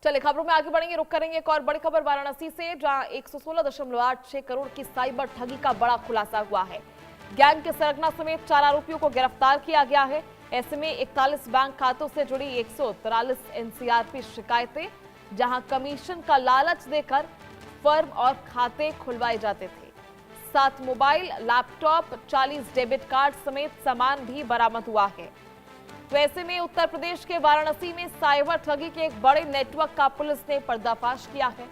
चलिए खबरों में आगे बढ़ेंगे, रुक करेंगे एक और बड़ी खबर वाराणसी से, जहां 116.86 करोड़ की साइबर ठगी का बड़ा खुलासा हुआ है। गैंग के सरगना समेत 4 आरोपियों को गिरफ्तार किया गया है। ऐसे में 41 बैंक खातों से जुड़ी 143 एनसीआरपी शिकायतें, जहां कमीशन का लालच देकर फर्म और खाते खुलवाए जाते थे। 7 मोबाइल, लैपटॉप, 40 डेबिट कार्ड समेत सामान भी बरामद हुआ है। तो ऐसे में उत्तर प्रदेश के वाराणसी में साइबर ठगी के एक बड़े नेटवर्क का पुलिस ने पर्दाफाश किया है।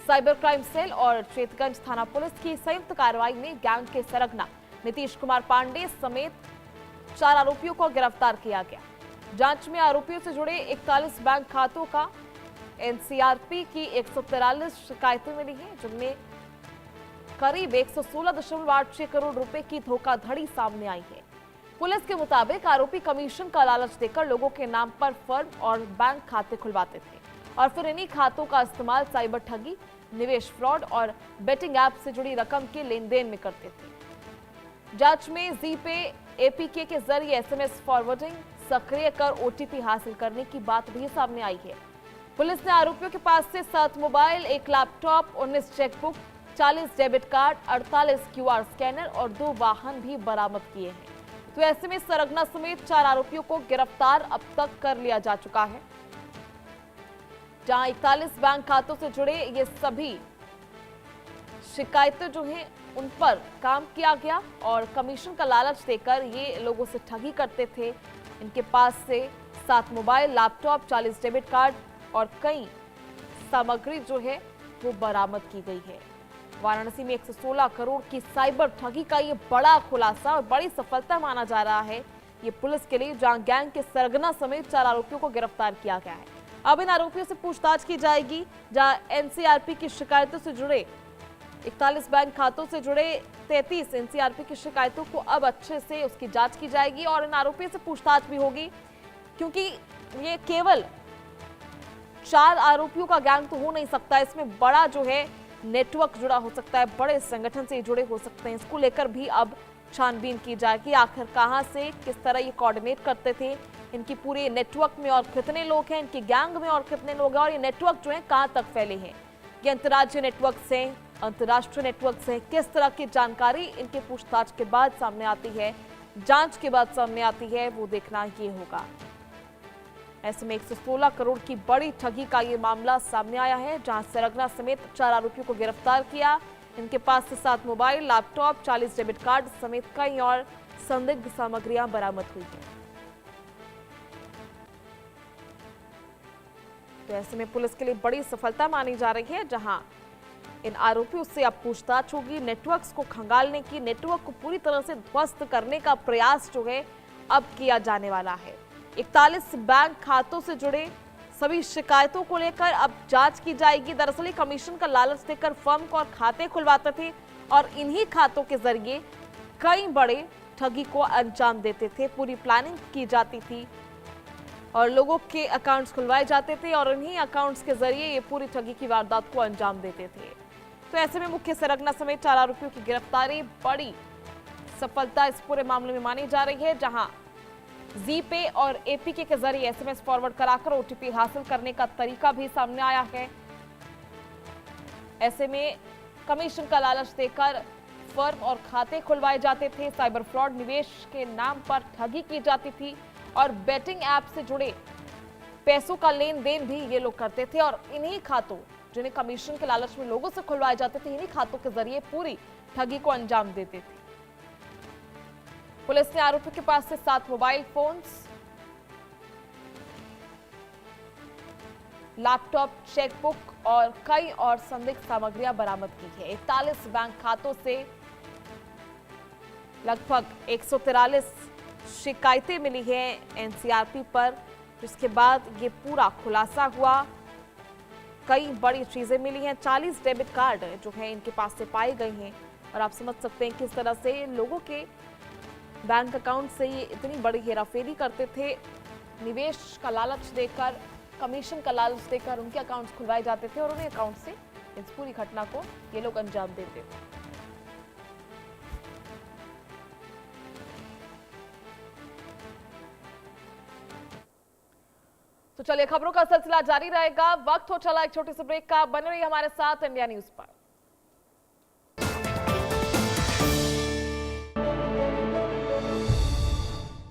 साइबर क्राइम सेल और चेतगंज थाना पुलिस की संयुक्त कार्रवाई में गैंग के सरगना नीतीश कुमार पांडे समेत 4 आरोपियों को गिरफ्तार किया गया। जांच में आरोपियों से जुड़े 41 बैंक खातों का एनसीआरपी की 143 शिकायतें मिली हैं, जिनमें करीब 116.86 करोड़ रुपए की धोखाधड़ी सामने आई है। पुलिस के मुताबिक आरोपी कमीशन का लालच देकर लोगों के नाम पर फर्म और बैंक खाते खुलवाते थे और फिर इन्हीं खातों का इस्तेमाल साइबर ठगी, निवेश फ्रॉड और बेटिंग ऐप से जुड़ी रकम के लेन देन में करते थे। जांच में जीपे, एपीके के जरिए एसएमएस फॉरवर्डिंग सक्रिय कर ओटीपी हासिल करने की बात भी सामने आई है। पुलिस ने आरोपियों के पास से 7 mobile, 1 laptop, 19 chequebook, 40 debit card, 48 QR scanner और 2 वाहन भी बरामद किए हैं। तो ऐसे में सरगना समेत 4 आरोपियों को गिरफ्तार अब तक कर लिया जा चुका है, जहां 41 बैंक खातों से जुड़े ये सभी शिकायतें जो हैं उन पर काम किया गया और कमीशन का लालच देकर ये लोगों से ठगी करते थे। इनके पास से 7 मोबाइल, लैपटॉप, 40 डेबिट कार्ड और कई सामग्री जो है वो बरामद की गई है। वाराणसी में 116 करोड़ की साइबर ठगी का ये बड़ा खुलासा और बड़ी सफलता माना जा रहा है ये पुलिस के लिए, जहां गैंग के सरगना समेत 4 आरोपियों को गिरफ्तार किया गया है। अब इन आरोपियों से पूछताछ की जाएगी, जहां एनसीआरपी की शिकायतों से जुड़े 41 बैंक खातों से जुड़े 33 एनसीआरपी की शिकायतों को अब अच्छे से उसकी जांच की जाएगी और इन आरोपियों से पूछताछ भी होगी, क्योंकि ये केवल 4 आरोपियों का गैंग तो हो नहीं सकता, इसमें बड़ा जो है नेटवर्क जुड़ा हो सकता है, बड़े संगठन से जुड़े हो सकते हैं। इसको लेकर भी अब छानबीन की जाएगी, आखिर कहां से किस तरह ये कोऑर्डिनेट करते थे, इनकी पूरे नेटवर्क में और कितने लोग हैं, इनकी गैंग में और कितने लोग हैं और ये नेटवर्क जो है कहां तक फैले हैं, ये अंतर्राज्यीय नेटवर्क से, अंतर्राष्ट्रीय नेटवर्क से किस तरह की जानकारी इनके पूछताछ के बाद सामने आती है, जांच के बाद सामने आती है, वो देखना ये होगा। ऐसे में 116 करोड़ की बड़ी ठगी का ये मामला सामने आया है, जहां सरगना समेत 4 आरोपियों को गिरफ्तार किया। इनके पास से 7 मोबाइल, लैपटॉप, 40 डेबिट कार्ड समेत कई और संदिग्ध सामग्रियां बरामद हुई हैं। तो ऐसे में पुलिस के लिए बड़ी सफलता मानी जा रही है, जहां इन आरोपियों से अब पूछताछ होगी, नेटवर्क्स को खंगालने की, नेटवर्क को पूरी तरह से ध्वस्त करने का प्रयास जो है अब किया जाने वाला है। 41 बैंक खातों से जुड़े सभी शिकायतों को लेकर अब जांच की जाएगी। दरअसल ये कमीशन का लालच देकर फर्म को और खाते खुलवाते थे और इन्हीं खातों के जरिए कई बड़े ठगी को अंजाम देते थे। पूरी प्लानिंग की जाती थी और लोगों के अकाउंट्स खुलवाए जाते थे और इन्हीं अकाउंट्स के जरिए ये पूरी ठगी की वारदात को अंजाम देते थे। तो ऐसे में मुख्य सरगना समेत 4 आरोपियों की गिरफ्तारी बड़ी सफलता इस पूरे मामले में मानी जा रही है, जहां जीपे और एपीके के जरिए एसएमएस फॉरवर्ड कराकर ओटीपी हासिल करने का तरीका भी सामने आया है। ऐसे में कमीशन का लालच देकर फर्म और खाते खुलवाए जाते थे, साइबर फ्रॉड, निवेश के नाम पर ठगी की जाती थी और बेटिंग ऐप से जुड़े पैसों का लेन देन भी ये लोग करते थे और इन्हीं खातों, जिन्हें कमीशन के लालच में लोगों से खुलवाए जाते थे, इन्हीं खातों के जरिए पूरी ठगी को अंजाम देते थे। पुलिस ने आरोपियों के पास से 7 मोबाइल फोन्स, लैपटॉप, चेकबुक और कई और संदिग्ध सामग्रियां बरामद की है। 41 बैंक खातों से लगभग 143 शिकायतें मिली हैं एनसीआरपी पर, जिसके बाद ये पूरा खुलासा हुआ। कई बड़ी चीजें मिली हैं, 40 डेबिट कार्ड जो है इनके पास से पाए गए हैं और आप समझ सकते हैं किस तरह से लोगों के बैंक अकाउंट से ये इतनी बड़ी हेराफेरी करते थे। निवेश का लालच देकर, कमीशन का लालच देकर उनके अकाउंट्स खुलवाए जाते थे और उन्हीं अकाउंट से इस पूरी घटना को ये लोग अंजाम देते थे। तो चलिए खबरों का सिलसिला जारी रहेगा। वक्त हो चला एक छोटे से ब्रेक का। बने रहिए हमारे साथ इंडिया न्यूज पर।